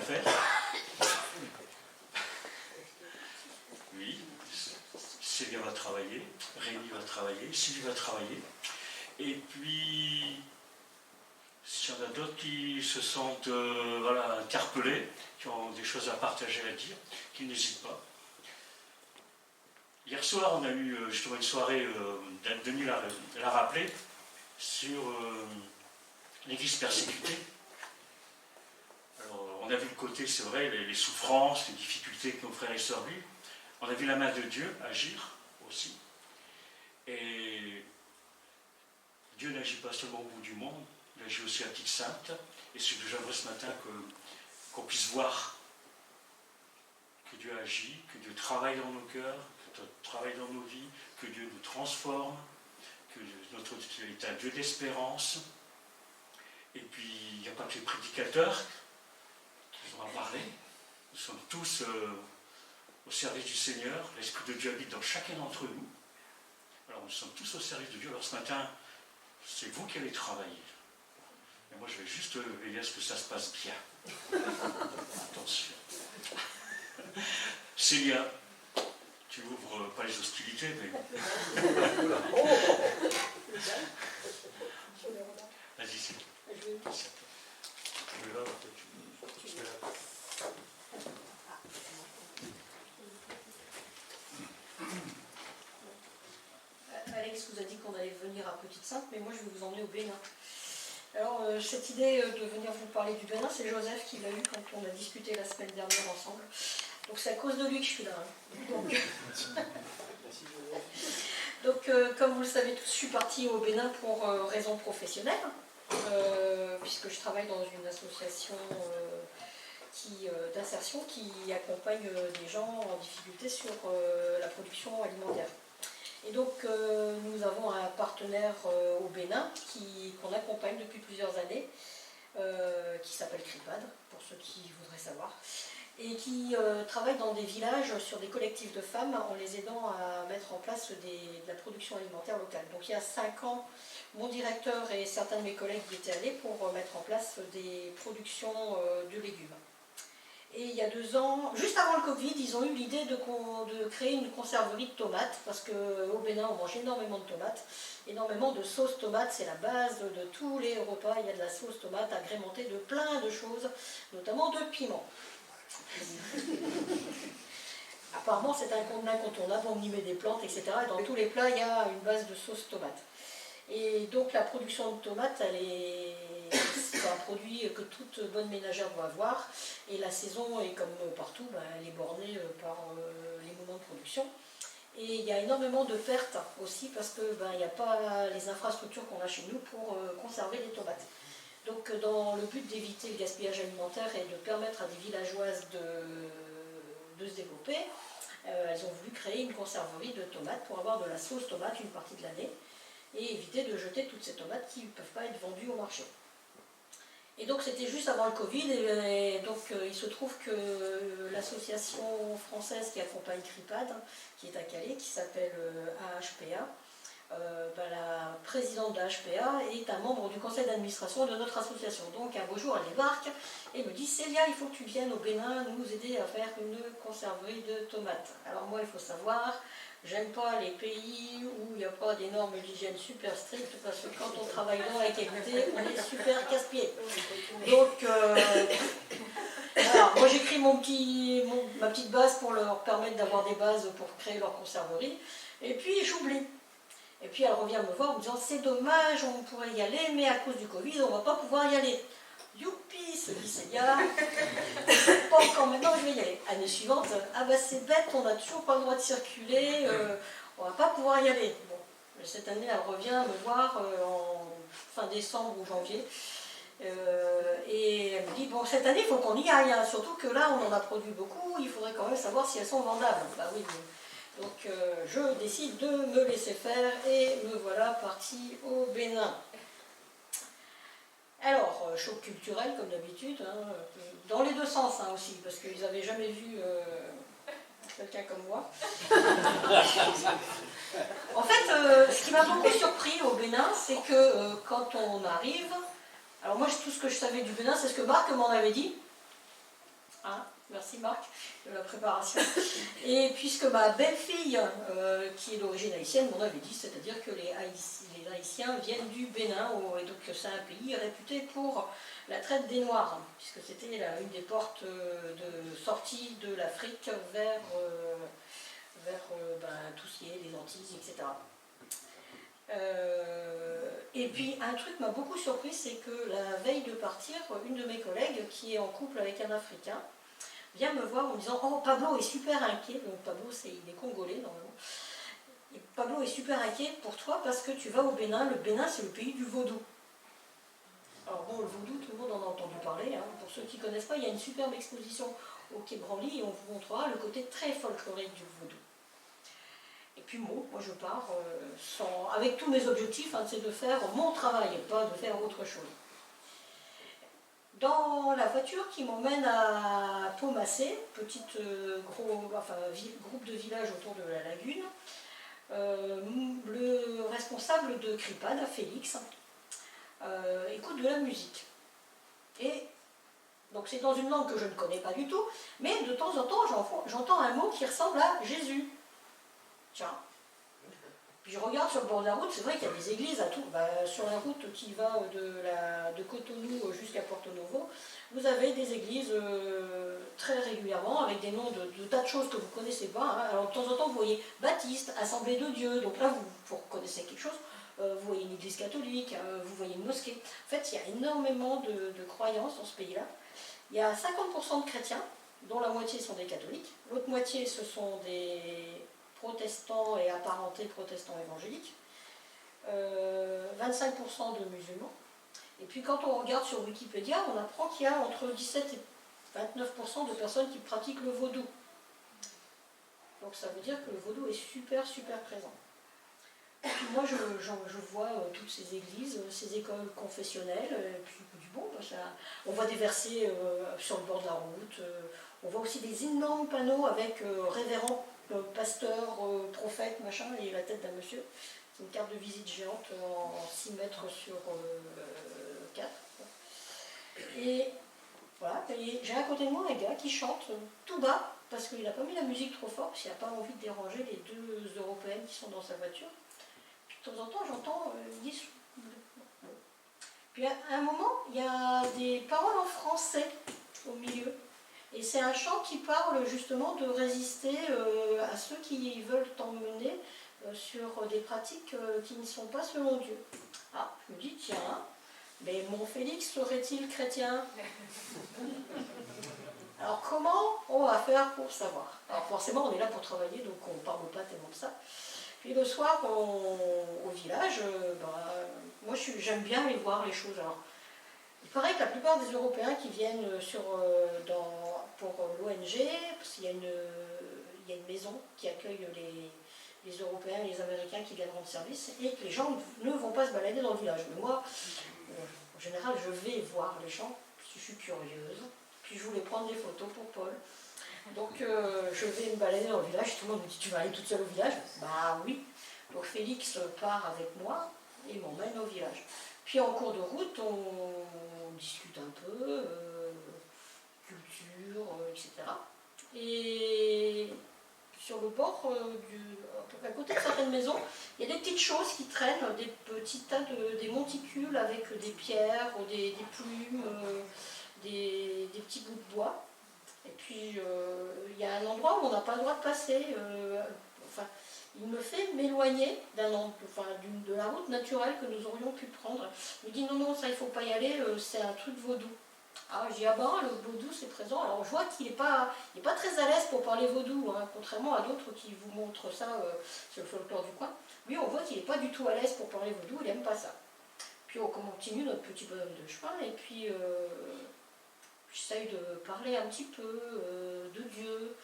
faire. Oui, Célia va travailler, Rémi va travailler, Sylvie va travailler. Et puis, s'il y en a d'autres qui se sentent voilà, interpellés, qui ont des choses à partager, à dire, qu'ils n'hésitent pas. Hier soir, on a eu justement une soirée, Denis l'a rappelé, sur l'Église persécutée. Alors, on a vu le côté, c'est vrai, les souffrances, les difficultés que nos frères et sœurs vivent. On a vu la main de Dieu agir aussi. Et Dieu n'agit pas seulement au bout du monde, il agit aussi à Petite Sainte. Et c'est ce que j'aimerais ce matin qu'on puisse voir que Dieu agit, que Dieu travaille dans nos cœurs, que Dieu travaille dans nos vies, que Dieu nous transforme, que notre Dieu est un Dieu d'espérance. Et puis, il n'y a pas que les prédicateurs qui vont en parler. Nous sommes tous au service du Seigneur. L'Esprit de Dieu habite dans chacun d'entre nous. Alors, nous sommes tous au service de Dieu. Alors, ce matin, c'est vous qui allez travailler. Et moi, je vais juste veiller à ce que ça se passe bien. Attention. Célia, tu ouvres pas les hostilités, mais... Vas-y, Célia. Alex vous a dit qu'on allait venir à Petite Sainte, mais moi je vais vous emmener au Bénin. Alors cette idée de venir vous parler du Bénin, c'est Joseph qui l'a eu quand on a discuté la semaine dernière ensemble. Donc c'est à cause de lui que je suis là. Donc comme vous le savez tous, je suis partie au Bénin pour raisons professionnelles, puisque je travaille dans une association d'insertion qui accompagne des gens en difficulté sur la production alimentaire. Et donc nous avons un partenaire au Bénin qu'on accompagne depuis plusieurs années, qui s'appelle CRIPAD, pour ceux qui voudraient savoir, et qui travaille dans des villages sur des collectifs de femmes en les aidant à mettre en place de la production alimentaire locale. Donc il y a 5 ans, mon directeur et certains de mes collègues y étaient allés pour mettre en place des productions de légumes. Et il y a 2 ans, juste avant le Covid, ils ont eu l'idée de créer une conserverie de tomates, parce qu'au Bénin, on mange énormément de tomates, énormément de sauce tomate, c'est la base de tous les repas, il y a de la sauce tomate agrémentée de plein de choses, notamment de piment. Apparemment, c'est un incontournable, on y met des plantes, etc. Et dans tous les plats, il y a une base de sauce tomate. Et donc la production de tomates, c'est un produit que toute bonne ménagère doit avoir. Et la saison est comme partout, elle est bornée par les moments de production. Et il y a énormément de pertes aussi parce qu'il n'y a pas les infrastructures qu'on a chez nous pour conserver les tomates. Donc dans le but d'éviter le gaspillage alimentaire et de permettre à des villageoises de se développer, elles ont voulu créer une conserverie de tomates pour avoir de la sauce tomate une partie de l'année et éviter de jeter toutes ces tomates qui ne peuvent pas être vendues au marché. Et donc c'était juste avant le Covid, et donc il se trouve que l'association française qui accompagne CRIPAD, qui est à Calais, qui s'appelle AHPA, la présidente de l'AHPA est un membre du conseil d'administration de notre association. Donc un beau jour elle débarque et me dit « Célia, il faut que tu viennes au Bénin nous aider à faire une conserverie de tomates ». Alors moi il faut savoir, j'aime pas les pays où il n'y a pas des normes d'hygiène super strictes parce que quand on travaille dans la qualité, on est super casse-pied. Donc, alors, moi j'écris ma petite base pour leur permettre d'avoir des bases pour créer leur conserverie. Et puis j'oublie. Et puis elle revient me voir en me disant c'est dommage, on pourrait y aller, mais à cause du Covid, on ne va pas pouvoir y aller. Youpi, se dit Célia, pas encore maintenant, je vais y aller. Année suivante, ah bah c'est bête, on n'a toujours pas le droit de circuler, on ne va pas pouvoir y aller. Bon, cette année, elle revient me voir en fin décembre ou janvier, et elle me dit, bon, cette année, il faut qu'on y aille, hein, surtout que là, on en a produit beaucoup, il faudrait quand même savoir si elles sont vendables. Bah oui, donc je décide de me laisser faire, et me voilà partie au Bénin. Alors, choc culturel comme d'habitude, hein, dans les 2 sens hein, aussi, parce qu'ils n'avaient jamais vu quelqu'un comme moi. En fait, ce qui m'a beaucoup surpris au Bénin, c'est que quand on arrive, alors moi tout ce que je savais du Bénin, c'est ce que Marc m'en avait dit, Hein, merci Marc de la préparation. Et puisque ma belle-fille, qui est d'origine haïtienne, m'en avait dit, c'est-à-dire que les Haïtiens viennent du Bénin, et donc c'est un pays réputé pour la traite des Noirs, puisque c'était une des portes de sortie de l'Afrique vers tout ce qui est les Antilles, etc. Et puis un truc m'a beaucoup surpris, c'est que la veille de partir, une de mes collègues, qui est en couple avec un Africain, vient me voir en me disant « Oh, Pablo est super inquiet », donc Pablo il est congolais normalement, et Pablo est super inquiet pour toi parce que tu vas au Bénin, le Bénin c'est le pays du vaudou. Alors bon, le vaudou, tout le monde en a entendu parler, hein. Pour ceux qui ne connaissent pas, il y a une superbe exposition au Quai Branly et on vous montrera le côté très folklorique du vaudou. Et puis moi je pars avec tous mes objectifs, hein, c'est de faire mon travail, pas de faire autre chose. Dans la voiture qui m'emmène à Pomacé, groupe de villages autour de la lagune, le responsable de Cripad, Félix, écoute de la musique. Et donc c'est dans une langue que je ne connais pas du tout, mais de temps en temps j'entends un mot qui ressemble à Jésus. Tiens. Puis je regarde sur le bord de la route, c'est vrai qu'il y a des églises à tout. Sur la route qui va de Cotonou jusqu'à Porto Novo, vous avez des églises très régulièrement avec des noms de tas de choses que vous ne connaissez pas. Hein. Alors de temps en temps, vous voyez Baptiste, Assemblée de Dieu. Donc là, vous reconnaissez quelque chose. Vous voyez une église catholique, vous voyez une mosquée. En fait, il y a énormément de croyances dans ce pays-là. Il y a 50% de chrétiens, dont la moitié sont des catholiques. L'autre moitié, ce sont des protestants et apparentés protestants évangéliques, 25% de musulmans. Et puis quand on regarde sur Wikipédia, on apprend qu'il y a entre 17 et 29% de personnes qui pratiquent le vaudou. Donc ça veut dire que le vaudou est super présent. Et puis moi je vois toutes ces églises, ces écoles confessionnelles, et puis du bon, on voit des versets sur le bord de la route, on voit aussi des énormes panneaux avec révérend, pasteur, prophète, machin, et la tête d'un monsieur. C'est une carte de visite géante en 6 mètres sur 4. Et voilà, j'ai à côté de moi un gars qui chante tout bas, parce qu'il n'a pas mis la musique trop fort, parce qu'il n'a pas envie de déranger les 2 Européennes qui sont dans sa voiture. Puis de temps en temps, j'entends ils disent... Puis à un moment, il y a des paroles en français au milieu. Et c'est un chant qui parle justement de résister à ceux qui veulent t'emmener sur des pratiques qui ne sont pas selon Dieu. Ah, je me dis, tiens, mais mon Félix serait-il chrétien? Alors comment on va faire pour savoir? Alors forcément, on est là pour travailler, donc on ne parle pas tellement de ça. Puis le soir, au village, moi j'aime bien aller voir les choses. Alors, il paraît que la plupart des Européens qui viennent pour l'ONG, parce qu'il y a une maison qui accueille les Européens et les Américains qui viennent rendre service, et que les gens ne vont pas se balader dans le village. Mais moi, en général, je vais voir les gens, parce que je suis curieuse, puis je voulais prendre des photos pour Paul. Donc je vais me balader dans le village, tout le monde me dit « Tu vas aller toute seule au village ?» Bah oui. Donc Félix part avec moi et m'emmène au village. Puis en cours de route, on discute un peu, culture, etc. Et sur le bord, à côté de certaines maisons, il y a des petites choses qui traînent, des petits tas des monticules avec des pierres, des plumes, des petits bouts de bois. Et puis il y a un endroit où on n'a pas le droit de passer. Il me fait m'éloigner de la route naturelle que nous aurions pu prendre. Il me dit non, ça il ne faut pas y aller, c'est un truc vaudou. Ah, je dis ah ben le vaudou c'est présent. Alors je vois qu'il n'est pas très à l'aise pour parler vaudou, hein, contrairement à d'autres qui vous montrent ça sur le folklore du coin. Lui on voit qu'il n'est pas du tout à l'aise pour parler vaudou, il n'aime pas ça. Puis on continue notre petit bonhomme de chemin et puis j'essaye de parler un petit peu de Dieu.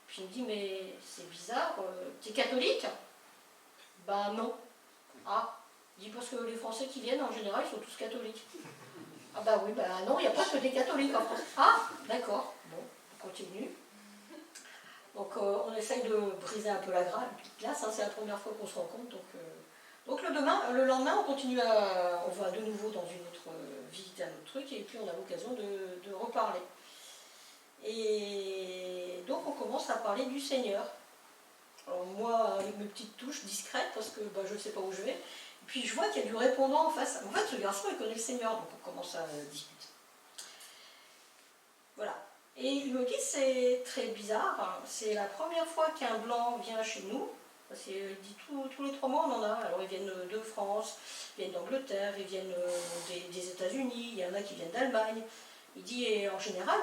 Puis il me dit, mais c'est bizarre, tu es catholique? Ben non. Ah, il dit, parce que les Français qui viennent, en général, ils sont tous catholiques. Ah ben oui, ben non, il n'y a pas que des catholiques en France. Ah, d'accord, bon, on continue. Donc on essaye de briser un peu la glace, hein, c'est la première fois qu'on se rencontre. Donc le lendemain, on va de nouveau dans une autre visite, un autre truc, et puis on a l'occasion de reparler. Et donc on commence à parler du Seigneur. Alors moi, avec mes petites touches discrètes, parce que je ne sais pas où je vais. Et puis je vois qu'il y a du répondant en face. En fait, ce garçon, il connaît le Seigneur, donc on commence à discuter. Voilà. Et il me dit, c'est très bizarre, hein. C'est la première fois qu'un blanc vient chez nous. Parce qu'il dit tous les 3 mois, on en a. Alors ils viennent de France, ils viennent d'Angleterre, ils viennent des États-Unis, il y en a qui viennent d'Allemagne. Il dit, et en général,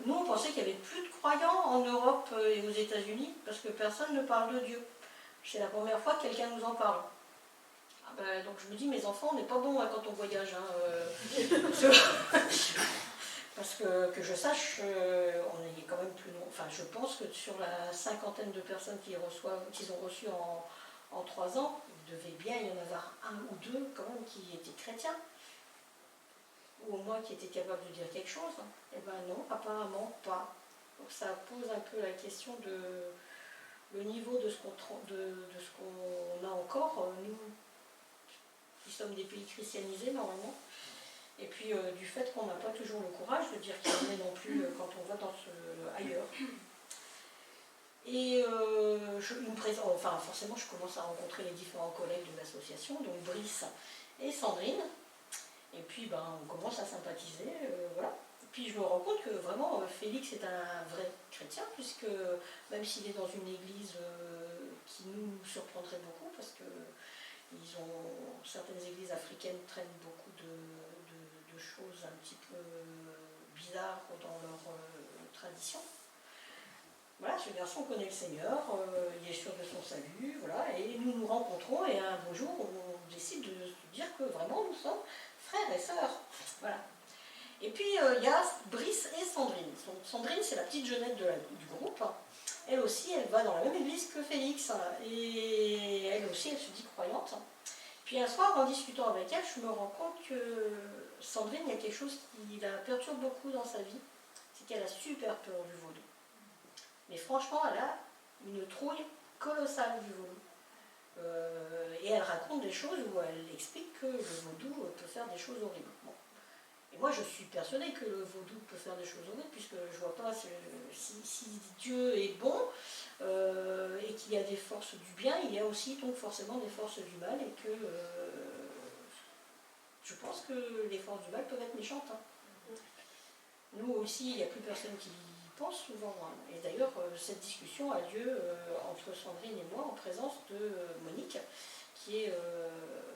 nous on pensait qu'il n'y avait plus de croyants en Europe et aux États-Unis parce que personne ne parle de Dieu. C'est la première fois que quelqu'un nous en parle. Donc je me dis, mes enfants, on n'est pas bon hein, quand on voyage. Parce que je sache, on est quand même plus long. Enfin, je pense que sur la 50aine de personnes qu'ils ont reçues en 3 ans, il devait bien y en avoir 1 ou 2 quand même qui étaient chrétiens. Ou au moins qui étaient capables de dire quelque chose. Eh bien non, apparemment pas. Donc ça pose un peu la question de le niveau de ce qu'on a encore, nous qui sommes des pays christianisés normalement. Et puis du fait qu'on n'a pas toujours le courage de dire qu'il en est non plus quand on va ailleurs. Et forcément je commence à rencontrer les différents collègues de l'association, donc Brice et Sandrine. Et puis on commence à sympathiser, voilà. Et puis je me rends compte que vraiment Félix est un vrai chrétien, puisque même s'il est dans une église qui nous surprendrait beaucoup, parce que certaines églises africaines traînent beaucoup de choses un petit peu bizarres dans leur tradition. Voilà, ce garçon connaît le Seigneur, il est sûr de son salut, voilà, et nous nous rencontrons et un beau jour on décide de se dire que vraiment nous sommes frères et sœurs. Voilà. Et puis il y a Brice et Sandrine. Sandrine, c'est la petite jeunette du groupe. Elle aussi, elle va dans la même église que Félix, et elle aussi, elle se dit croyante. Puis un soir, en discutant avec elle, je me rends compte que Sandrine, il y a quelque chose qui la perturbe beaucoup dans sa vie, c'est qu'elle a super peur du vaudou. Mais franchement, elle a une trouille colossale du vaudou. Et elle raconte des choses où elle explique que le vaudou peut faire des choses horribles. Bon. Et moi, je suis persuadée que le vaudou peut faire des choses horribles, puisque je ne vois pas si Dieu est bon et qu'il y a des forces du bien, il y a aussi donc forcément des forces du mal, et que je pense que les forces du mal peuvent être méchantes. Hein. Nous aussi, il n'y a plus personne qui pense souvent. Hein. Et d'ailleurs, cette discussion a lieu entre Sandrine et moi en présence de Monique, qui est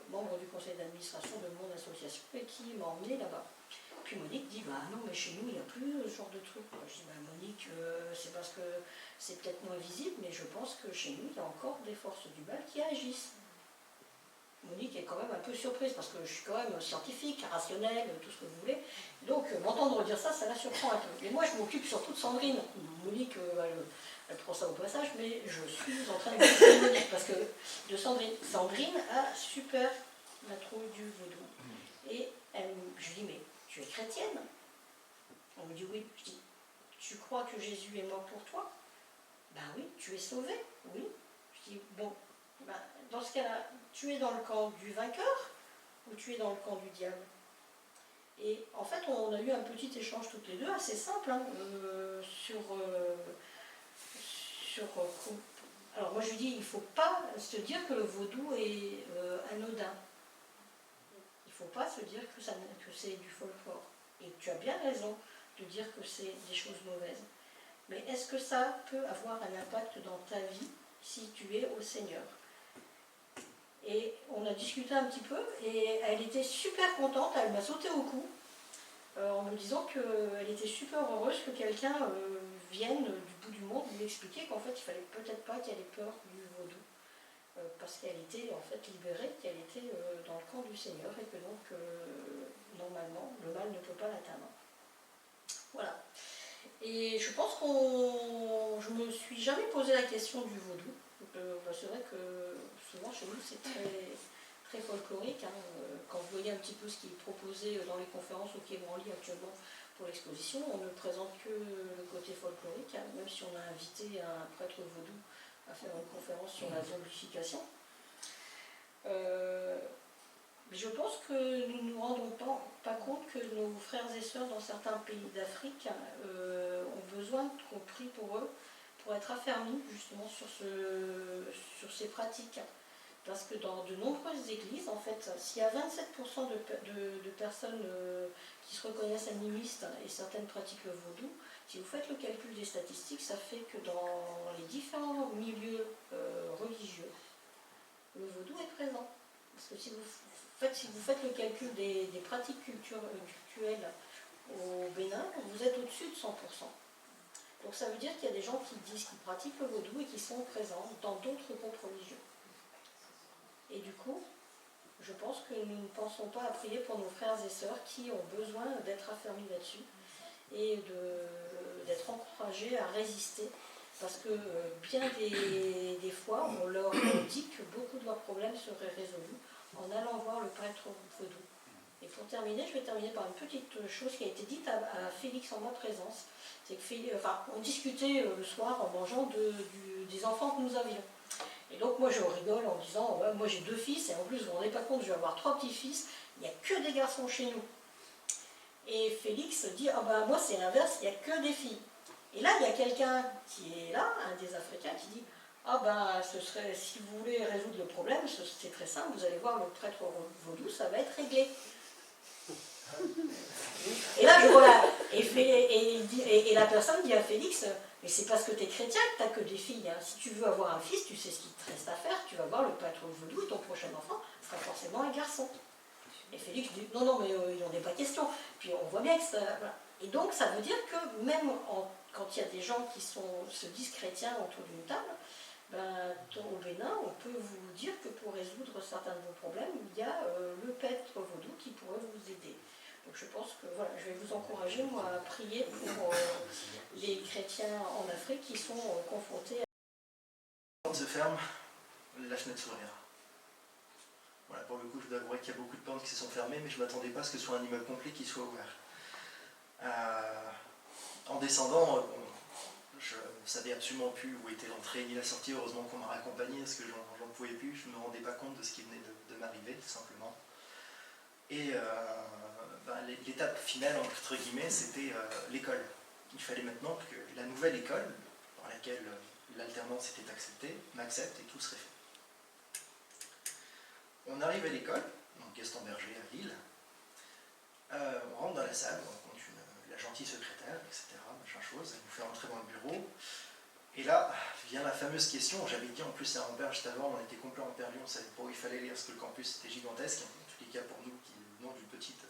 membre du conseil d'administration de mon association et qui m'a emmenée là-bas. Puis Monique dit, non mais chez nous il n'y a plus ce genre de truc. Je dis, Monique, c'est parce que c'est peut-être moins visible, mais je pense que chez nous il y a encore des forces du mal qui agissent. Monique est quand même un peu surprise, parce que je suis quand même scientifique, rationnelle, tout ce que vous voulez. Donc m'entendre dire ça, ça la surprend un peu. Mais moi je m'occupe surtout de Sandrine. Monique, elle prend ça au passage, mais je suis en train de m'occuper de Monique, parce que de Sandrine a super la trouille du vaudou. Et je lui dis, mais tu es chrétienne? On me dit oui. Je dis, tu crois que Jésus est mort pour toi? Ben oui. Tu es sauvé? Oui. Je dis, bon, dans ce cas-là, tu es dans le camp du vainqueur ou tu es dans le camp du diable? Et en fait, on a eu un petit échange toutes les deux, assez simple, hein, alors moi je lui dis, il ne faut pas se dire que le vaudou est anodin. Il ne faut pas se dire que c'est du folklore. Et tu as bien raison de dire que c'est des choses mauvaises. Mais est-ce que ça peut avoir un impact dans ta vie si tu es au Seigneur? Et on a discuté un petit peu, et elle était super contente, elle m'a sauté au cou, en me disant qu'elle était super heureuse que quelqu'un vienne du bout du monde lui expliquer qu'en fait il ne fallait peut-être pas qu'elle ait peur du vaudou, parce qu'elle était en fait libérée, qu'elle était dans le camp du Seigneur, et que donc normalement le mal ne peut pas l'atteindre. Voilà. Et je pense je me suis jamais posé la question du vaudou. C'est vrai que souvent chez nous c'est très folklorique. Hein. Quand vous voyez un petit peu ce qui est proposé dans les conférences ou qui est branli actuellement pour l'exposition, on ne présente que le côté folklorique, hein, même si on a invité un prêtre vaudou à faire une conférence sur la zombification. Mais je pense que nous ne nous rendons pas compte que nos frères et sœurs dans certains pays d'Afrique ont besoin de compris pour eux, pour être affermis justement sur ces pratiques. Parce que dans de nombreuses églises, en fait, s'il y a 27% de personnes qui se reconnaissent animistes et certaines pratiquent le vaudou, si vous faites le calcul des statistiques, ça fait que dans les différents milieux religieux, le vaudou est présent. Parce que si vous faites le calcul des pratiques cultuelles au Bénin, vous êtes au-dessus de 100%. Donc ça veut dire qu'il y a des gens qui disent qu'ils pratiquent le vaudou et qui sont présents dans d'autres groupes religieux. Et du coup, je pense que nous ne pensons pas à prier pour nos frères et sœurs qui ont besoin d'être affermis là-dessus et d'être encouragés à résister. Parce que bien des fois, on leur dit que beaucoup de leurs problèmes seraient résolus en allant voir le prêtre vaudou. Et pour terminer, je vais terminer par une petite chose qui a été dite à Félix en ma présence. C'est que on discutait le soir en mangeant des enfants que nous avions. Et donc moi je rigole en disant, ouais, moi j'ai 2 fils, et en plus vous ne vous rendez pas compte, je vais avoir 3 petits-fils, il n'y a que des garçons chez nous. Et Félix dit, ah ben moi c'est l'inverse, il n'y a que des filles. Et là il y a quelqu'un qui est là, un des Africains, qui dit, ah ben ce serait, si vous voulez résoudre le problème, c'est très simple, vous allez voir le prêtre vaudou, ça va être réglé. Et là je vois, et la personne dit à Félix, mais c'est parce que tu es chrétien que tu n'as que des filles. Hein. Si tu veux avoir un fils, tu sais ce qu'il te reste à faire, tu vas voir le prêtre vaudou et ton prochain enfant sera forcément un garçon. Et Félix dit, non, non, mais il n'en est pas question. Puis on voit bien que ça... Voilà. Et donc ça veut dire que même quand il y a des gens qui se disent chrétiens autour d'une table, ben, au Bénin, on peut vous dire que pour résoudre certains de vos problèmes, il y a le prêtre vaudou qui pourrait vous aider. Donc je pense que voilà, je vais vous encourager moi, à prier pour les chrétiens en Afrique qui sont confrontés à... La porte se ferme, la fenêtre s'ouvrira. Voilà, pour le coup, je dois avouer qu'il y a beaucoup de portes qui se sont fermées, mais je ne m'attendais pas à ce que ce soit un immeuble complet qui soit ouvert. En descendant, je ne savais absolument plus où était l'entrée ni la sortie. Heureusement qu'on m'a raccompagné parce que j'en pouvais plus. Je ne me rendais pas compte de ce qui venait de m'arriver, tout simplement. Et l'étape finale, entre guillemets, c'était l'école. Il fallait maintenant que la nouvelle école, dans laquelle l'alternance était acceptée, m'accepte et tout serait fait. On arrive à l'école, donc Gaston Berger à Lille. On rentre dans la salle, on rencontre la gentille secrétaire, etc. Machin chose, elle nous fait rentrer dans le bureau. Et là, vient la fameuse question, j'avais dit en plus à Ambert juste avant, on était complet en perdu, on ne savait pas où il fallait lire, parce que le campus était gigantesque, en tous les cas pour nous qui venons d'une petite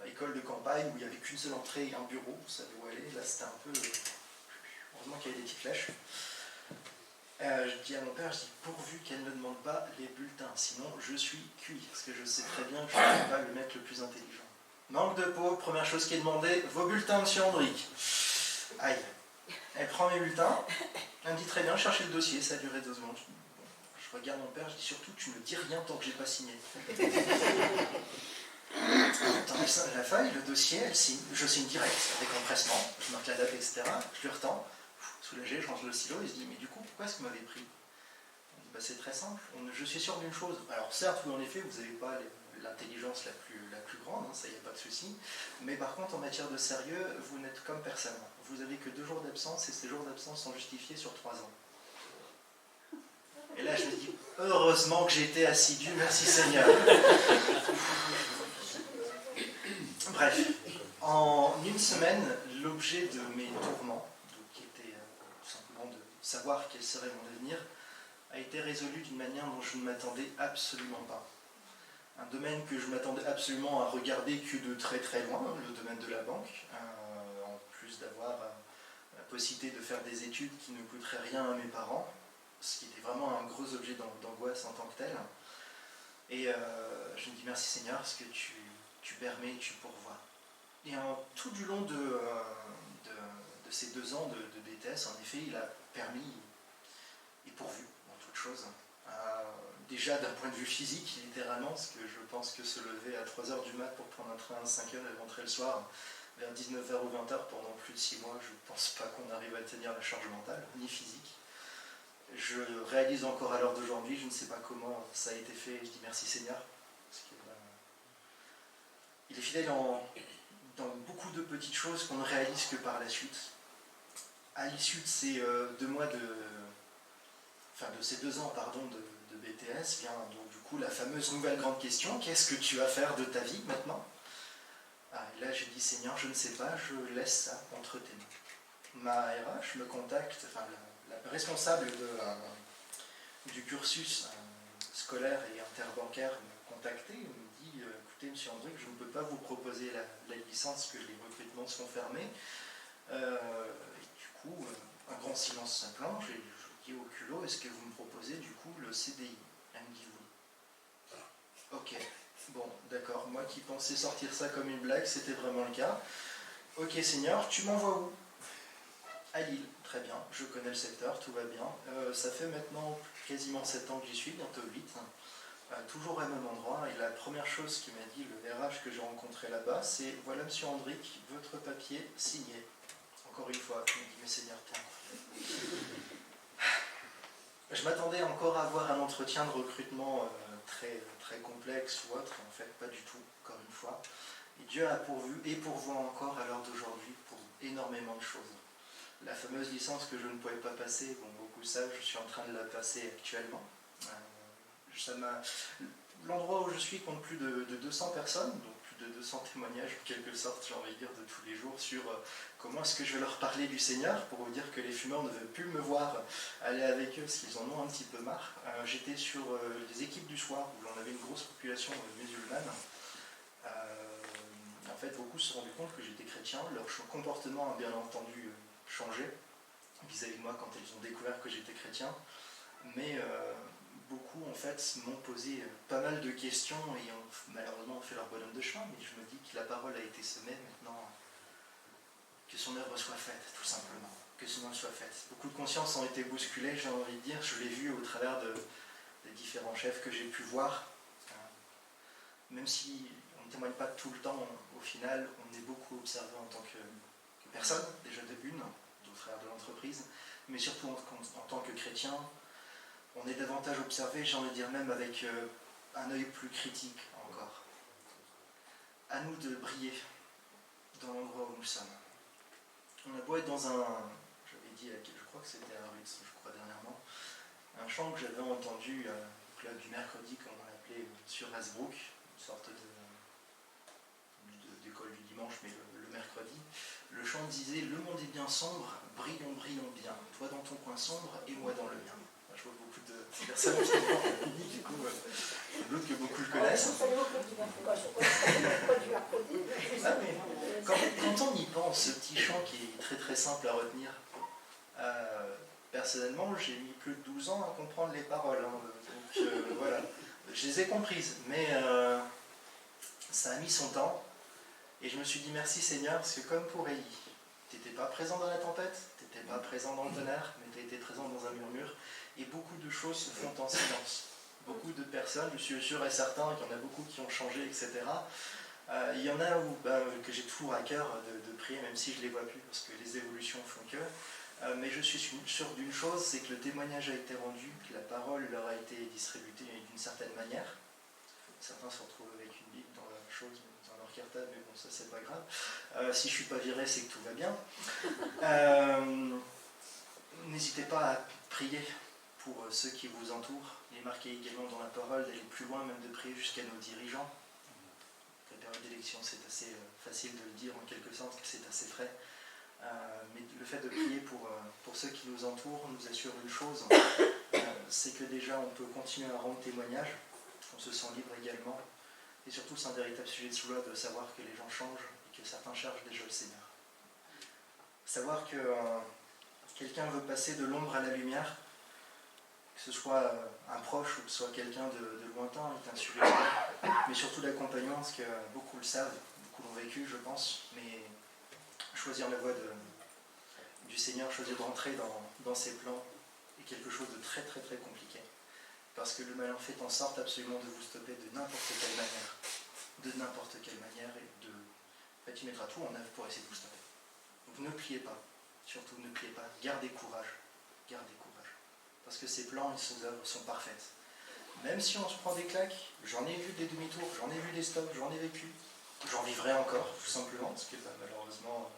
école de campagne où il n'y avait qu'une seule entrée et un bureau, on savait où aller, là c'était un peu... heureusement qu'il y avait des petites flèches. Je dis à mon père, je dis pourvu qu'elle ne demande pas les bulletins, sinon je suis cuit, parce que je sais très bien que je ne suis pas le mec le plus intelligent. Manque de peau, première chose qui est demandée, vos bulletins, monsieur Andric. Aïe. Elle prend mes bulletins, elle me dit très bien, cherchez le dossier, ça a duré 2 secondes. Je regarde mon père, je dis surtout, tu ne dis rien tant que j'ai pas signé. Dans la feuille, le dossier, elle signe, je signe direct, avec empressement, je marque la date, etc. Je lui retends, soulagé, je range le stylo, il se dit, mais du coup, pourquoi est-ce que vous m'avez pris? Bah, c'est très simple, je suis sûr d'une chose. Alors certes, oui, en effet, vous n'avez pas l'intelligence la plus grande, hein, ça, il n'y a pas de souci, mais par contre, en matière de sérieux, vous n'êtes comme personne. Vous n'avez que 2 jours d'absence, et ces jours d'absence sont justifiés sur 3 ans. Et là, je me dis, heureusement que j'ai été assidu, merci Seigneur. Bref, en une semaine, l'objet de mes tourments, qui était tout simplement de savoir quel serait mon avenir, a été résolu d'une manière dont je ne m'attendais absolument pas. Un domaine que je m'attendais absolument à regarder que de très très loin, le domaine de la banque, en plus d'avoir la possibilité de faire des études qui ne coûteraient rien à mes parents, ce qui était vraiment un gros objet d'angoisse en tant que tel. Et je me dis merci Seigneur, parce que tu permets, tu pourvois. Et tout du long de ces 2 ans de BTS, en effet, il a permis et pourvu dans toute chose. Déjà d'un point de vue physique, littéralement, parce que je pense que se lever à 3h du mat pour prendre un train à 5h et rentrer le soir vers 19h ou 20h pendant plus de 6 mois, je ne pense pas qu'on arrive à tenir la charge mentale, ni physique. Je réalise encore à l'heure d'aujourd'hui, je ne sais pas comment ça a été fait, je dis merci Seigneur, parce que Il est fidèle dans beaucoup de petites choses qu'on ne réalise que par la suite. À l'issue de ces 2 mois de ces 2 ans de BTS, vient donc du coup la fameuse nouvelle grande question, qu'est-ce que tu vas faire de ta vie maintenant? Et là j'ai dit, Seigneur, je ne sais pas, je laisse ça entre tes mains. Ma RH me contacte, la responsable du cursus scolaire et interbancaire me contactait et me dit, écoutez monsieur Andric, je ne peux pas vous proposer la licence, que les recrutements sont fermés. Et du coup, un grand silence s'implanche et je dis au culot, est-ce que vous me proposez du coup le CDI? Elle me dit oui. Ok, bon, d'accord, moi qui pensais sortir ça comme une blague, c'était vraiment le cas. Ok Seigneur, tu m'envoies où? À Lille, très bien, je connais le secteur, tout va bien. Ça fait maintenant quasiment 7 ans que j'y suis, bientôt 8. Toujours au même endroit, et la première chose qu'il m'a dit, le RH que j'ai rencontré là-bas, c'est voilà monsieur Andric, votre papier signé. Encore une fois, je me dis mais Seigneur, je m'attendais encore à avoir un entretien de recrutement très, très complexe ou autre, en fait pas du tout, encore une fois. Et Dieu a pourvu et pourvoit encore à l'heure d'aujourd'hui pour énormément de choses. La fameuse licence que je ne pouvais pas passer, bon, beaucoup savent, je suis en train de la passer actuellement. L'endroit où je suis compte plus de 200 personnes, donc plus de 200 témoignages en quelque sorte, j'ai envie de dire, de tous les jours sur comment est-ce que je vais leur parler du Seigneur, pour vous dire que les fumeurs ne veulent plus me voir aller avec eux parce qu'ils en ont un petit peu marre. J'étais sur les équipes du soir où on avait une grosse population musulmane. En fait, beaucoup se sont rendus compte que j'étais chrétien, leur comportement a bien entendu changé vis-à-vis de moi quand ils ont découvert que j'étais chrétien, mais beaucoup en fait m'ont posé pas mal de questions et ont malheureusement fait leur bonhomme de chemin, mais je me dis que la parole a été semée, maintenant que son œuvre soit faite, tout simplement, que son œuvre soit faite. Beaucoup de consciences ont été bousculées, j'ai envie de dire, je l'ai vu au travers des différents chefs que j'ai pu voir, même si on ne témoigne pas tout le temps, au final on est beaucoup observé en tant que personne, déjà de une, au travers de l'entreprise, mais surtout en tant que chrétien, on est davantage observé, j'ai envie de dire même avec un œil plus critique encore. À nous de briller dans l'endroit où nous sommes. On a beau être dans j'avais dit, je crois que c'était à Rux, je crois dernièrement, un chant que j'avais entendu au club du mercredi, comme on l'appelait, sur Hasbrook, une sorte d'école du dimanche, mais le mercredi. Le chant disait, le monde est bien sombre, brillons, brillons bien, toi dans ton coin sombre et moi dans le mien. Je vois beaucoup de personnes qui sont du coup, je doute que beaucoup le connaissent. Quand on y pense, ce petit chant qui est très très simple à retenir, personnellement, j'ai mis plus de 12 ans à comprendre les paroles. Donc voilà, je les ai comprises, mais ça a mis son temps. Et je me suis dit merci Seigneur, parce que comme pour Élie, tu n'étais pas présent dans la tempête, tu n'étais pas présent dans le tonnerre, mais tu étais présent dans un murmure. Et beaucoup de choses se font en silence. Beaucoup de personnes, je suis sûr et certain qu'il y en a beaucoup qui ont changé, etc. Il y en a que j'ai toujours à cœur de prier, même si je ne les vois plus, parce que les évolutions font que. Mais je suis sûr d'une chose, c'est que le témoignage a été rendu, que la parole leur a été distribuée d'une certaine manière. Certains se retrouvent avec une Bible dans la chose, dans leur cartable, mais bon, ça c'est pas grave. Si je ne suis pas viré, c'est que tout va bien. N'hésitez pas à prier pour ceux qui vous entourent. Il est marqué également dans la parole d'aller plus loin, même de prier jusqu'à nos dirigeants. La période d'élection, c'est assez facile de le dire en quelque sorte, que c'est assez frais. Mais le fait de prier pour ceux qui nous entourent nous assure une chose, c'est que déjà on peut continuer à rendre témoignage, on se sent libre également, et surtout c'est un véritable sujet de joie de savoir que les gens changent et que certains cherchent déjà le Seigneur. Savoir que quelqu'un veut passer de l'ombre à la lumière, que ce soit un proche ou que ce soit quelqu'un de lointain, est un sujet de joie, mais surtout d'accompagnement, parce que beaucoup le savent, beaucoup l'ont vécu je pense, mais choisir la voie du Seigneur, choisir de rentrer dans ses plans est quelque chose de très très très compliqué. Parce que le malin fait en sorte absolument de vous stopper de n'importe quelle manière. De n'importe quelle manière. Et en fait, il mettra tout en œuvre pour essayer de vous stopper. Donc ne pliez pas. Surtout ne pliez pas. Gardez courage. Gardez courage. Parce que ses plans et ses œuvres sont parfaites. Même si on se prend des claques, j'en ai vu des demi-tours, j'en ai vu des stops, j'en ai vécu. j'en vivrai encore, tout simplement, parce que malheureusement,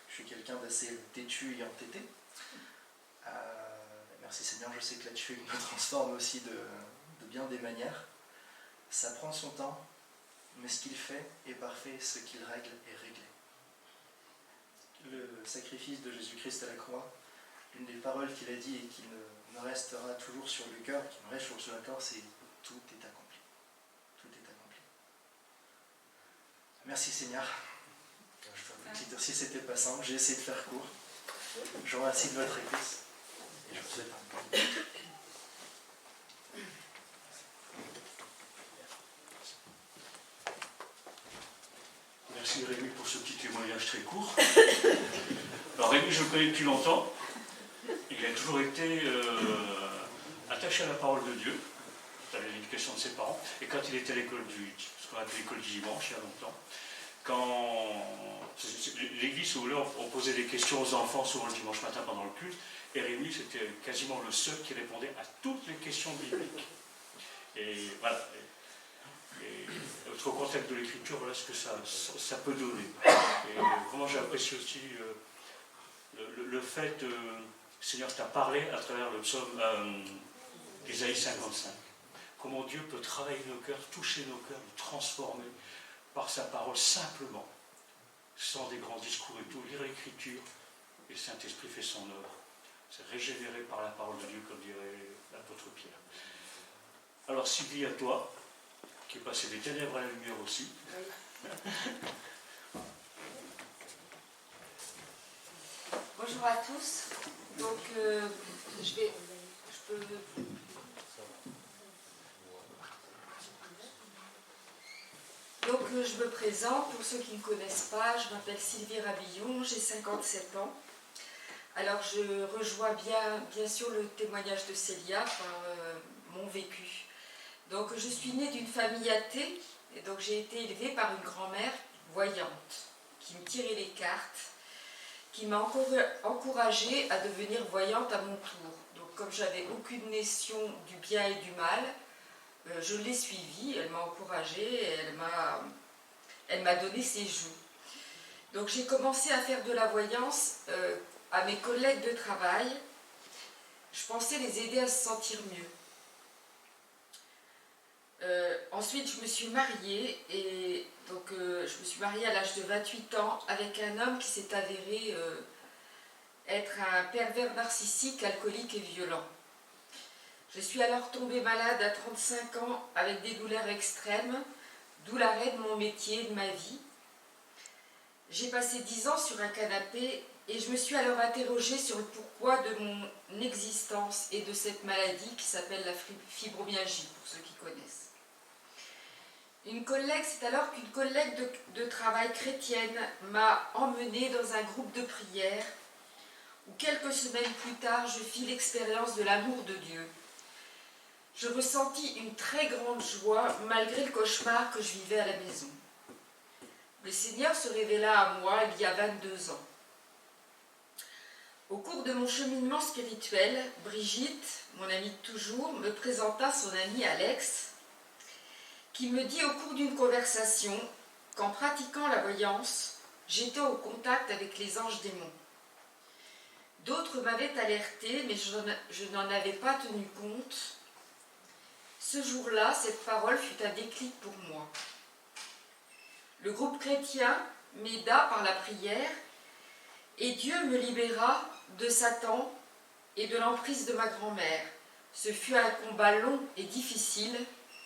je suis quelqu'un d'assez têtu et entêté. Merci Seigneur, je sais que là-dessus, il me transforme aussi de bien des manières. Ça prend son temps, mais ce qu'il fait est parfait, ce qu'il règle est réglé. Le sacrifice de Jésus-Christ à la croix, une des paroles qu'il a dit et qui me restera toujours sur le cœur, qui me reste toujours sur le cœur, c'est « tout est accompli ». Tout est accompli. Merci Seigneur. Je fais un petit exercice, c'était pas simple, j'ai essayé de faire court. Je vous remercie de votre écoute et je vous souhaite un bon temps. Merci Rémi pour ce petit témoignage très court. Alors Rémi, je le connais depuis longtemps. Il a toujours été attaché à la parole de Dieu, à l'éducation de ses parents. Et quand il était à l'école ce qu'on appelle l'école du dimanche, il y a longtemps, quand l'église, si vous voulez, on posait des questions aux enfants souvent le dimanche matin pendant le culte, et Rémi, c'était quasiment le seul qui répondait à toutes les questions bibliques. Et voilà. Et au contexte de l'écriture, voilà ce que ça peut donner. Et vraiment, j'ai apprécié aussi le fait, Seigneur t'a parlé à travers le psaume d'Ésaïe 55. Comment Dieu peut travailler nos cœurs, toucher nos cœurs, nous transformer par sa parole simplement, sans des grands discours et tout, lire l'écriture, et le Saint-Esprit fait son œuvre. C'est régénéré par la parole de Dieu, comme dirait l'apôtre Pierre. Alors Sylvie, à toi, qui est passé des ténèbres à la lumière aussi. Oui. Bonjour à tous. Donc, je me présente, pour ceux qui ne me connaissent pas, je m'appelle Sylvie Rabillon, j'ai 57 ans. Alors je rejoins bien sûr le témoignage de Célia par mon vécu. Donc je suis née d'une famille athée, et donc j'ai été élevée par une grand-mère voyante, qui me tirait les cartes, qui m'a encouragée à devenir voyante à mon tour. Donc comme j'avais aucune notion du bien et du mal, je l'ai suivie, elle m'a encouragée, et elle m'a donné ses joues. Donc j'ai commencé à faire de la voyance à mes collègues de travail. Je pensais les aider à se sentir mieux. Ensuite, je me suis mariée, et donc je me suis mariée à l'âge de 28 ans avec un homme qui s'est avéré être un pervers narcissique, alcoolique et violent. Je suis alors tombée malade à 35 ans avec des douleurs extrêmes, d'où l'arrêt de mon métier et de ma vie. J'ai passé 10 ans sur un canapé et je me suis alors interrogée sur le pourquoi de mon existence et de cette maladie qui s'appelle la fibromyalgie, pour ceux qui connaissent. C'est alors qu'une collègue de travail chrétienne m'a emmenée dans un groupe de prière où quelques semaines plus tard, je fis l'expérience de l'amour de Dieu. Je ressentis une très grande joie malgré le cauchemar que je vivais à la maison. Le Seigneur se révéla à moi il y a 22 ans. Au cours de mon cheminement spirituel, Brigitte, mon amie de toujours, me présenta son ami Alex, qui me dit au cours d'une conversation qu'en pratiquant la voyance, j'étais au contact avec les anges démons. D'autres m'avaient alerté, mais je n'en avais pas tenu compte. Ce jour-là, cette parole fut un déclic pour moi. Le groupe chrétien m'aida par la prière et Dieu me libéra de Satan et de l'emprise de ma grand-mère. Ce fut un combat long et difficile,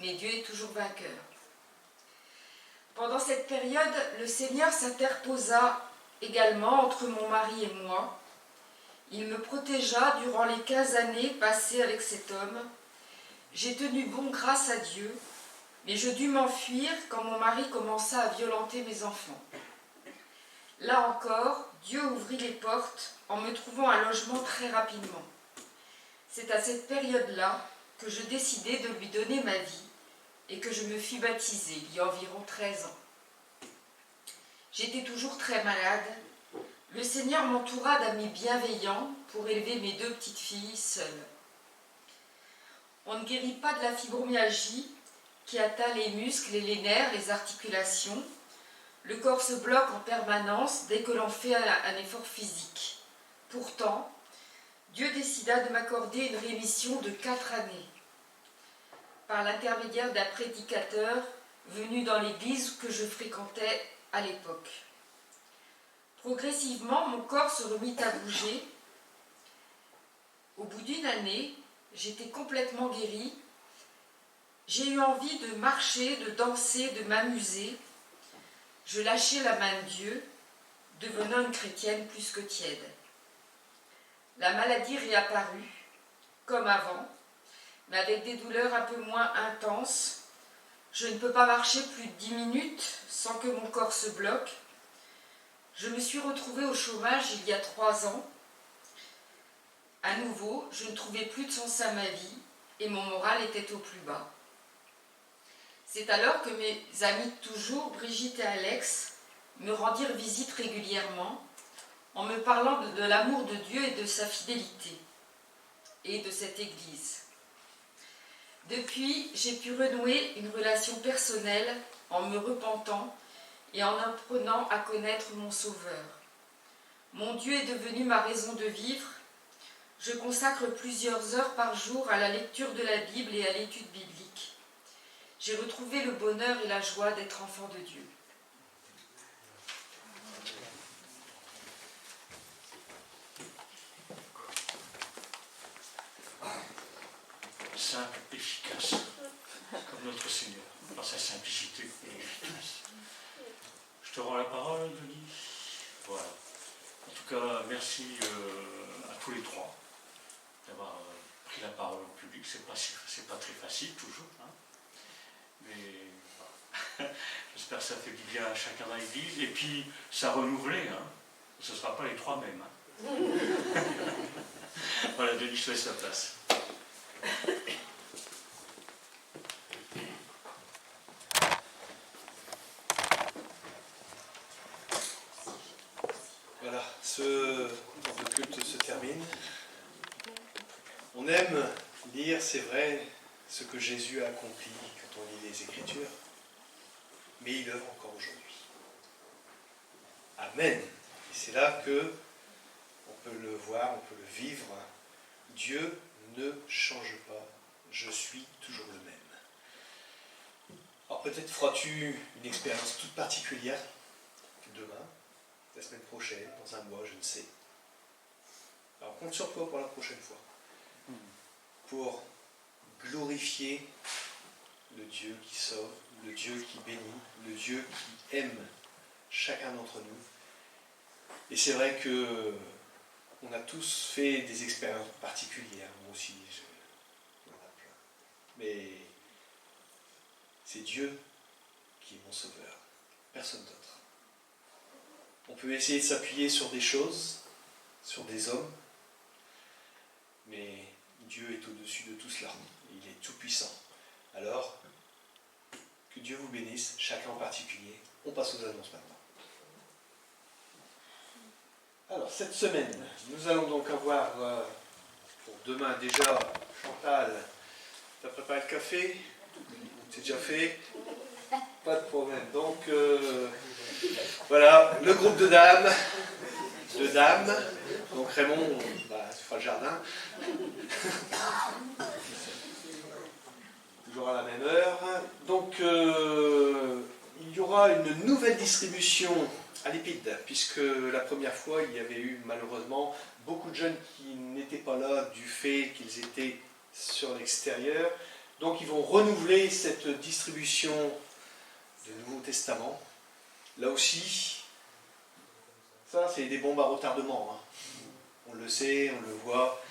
mais Dieu est toujours vainqueur. Pendant cette période, le Seigneur s'interposa également entre mon mari et moi. Il me protégea durant les 15 années passées avec cet homme. J'ai tenu bon grâce à Dieu, mais je dus m'enfuir quand mon mari commença à violenter mes enfants. Là encore, Dieu ouvrit les portes en me trouvant un logement très rapidement. C'est à cette période-là que je décidai de lui donner ma vie et que je me fis baptiser il y a environ 13 ans. J'étais toujours très malade. Le Seigneur m'entoura d'amis bienveillants pour élever mes 2 petites filles seules. On ne guérit pas de la fibromyalgie qui atteint les muscles et les nerfs, les articulations. Le corps se bloque en permanence dès que l'on fait un effort physique. Pourtant, Dieu décida de m'accorder une rémission de 4 années, par l'intermédiaire d'un prédicateur venu dans l'église que je fréquentais à l'époque. Progressivement, mon corps se remit à bouger. Au bout d'une année, j'étais complètement guérie. J'ai eu envie de marcher, de danser, de m'amuser. Je lâchais la main de Dieu, devenant une chrétienne plus que tiède. La maladie réapparut, comme avant, mais avec des douleurs un peu moins intenses. Je ne peux pas marcher plus de 10 minutes sans que mon corps se bloque. Je me suis retrouvée au chômage il y a 3 ans. À nouveau, je ne trouvais plus de sens à ma vie et mon moral était au plus bas. C'est alors que mes amis de toujours, Brigitte et Alex, me rendirent visite régulièrement en me parlant de l'amour de Dieu et de sa fidélité et de cette Église. Depuis, j'ai pu renouer une relation personnelle en me repentant et en apprenant à connaître mon Sauveur. Mon Dieu est devenu ma raison de vivre. Je consacre plusieurs heures par jour à la lecture de la Bible et à l'étude biblique. J'ai retrouvé le bonheur et la joie d'être enfant de Dieu. Simple, efficace, comme notre Seigneur, par sa simplicité et efficace. Je te rends la parole, Denis. Voilà. En tout cas, merci à tous les trois d'avoir pris la parole au public. C'est pas très facile toujours, hein. Mais voilà. J'espère que ça fait du bien à chacun dans l'église. Et puis, ça a renouvelé, hein. Ce ne sera pas les trois mêmes. Hein. Voilà, Denis, je te laisse la place. Voilà, ce temps de culte se termine. On aime lire, c'est vrai, ce que Jésus a accompli quand on lit les Écritures, mais il œuvre encore aujourd'hui. Amen. Et c'est là que on peut le voir, on peut le vivre. Dieu ne change pas. Je suis toujours le même. Alors peut-être feras-tu une expérience toute particulière demain, la semaine prochaine, dans un mois, je ne sais. Alors compte sur toi pour la prochaine fois. Pour glorifier le Dieu qui sauve, le Dieu qui bénit, le Dieu qui aime chacun d'entre nous. Et c'est vrai que on a tous fait des expériences particulières, moi aussi, j'en ai plein. Mais c'est Dieu qui est mon sauveur, personne d'autre. On peut essayer de s'appuyer sur des choses, sur des hommes, mais Dieu est au-dessus de tout cela. Il est tout-puissant. Alors, que Dieu vous bénisse, chacun en particulier. On passe aux annonces maintenant. Alors, cette semaine, nous allons donc avoir, pour demain déjà, Chantal, tu as préparé le café? C'est déjà fait? Pas de problème. Donc, voilà, le groupe de dames. Donc Raymond, tu feras le jardin. Toujours à la même heure. Donc, il y aura une nouvelle distribution à l'Épide, puisque la première fois, il y avait eu malheureusement beaucoup de jeunes qui n'étaient pas là du fait qu'ils étaient sur l'extérieur. Donc, ils vont renouveler cette distribution du Nouveau Testament. Là aussi, ça, c'est des bombes à retardement. Hein. On le sait, on le voit.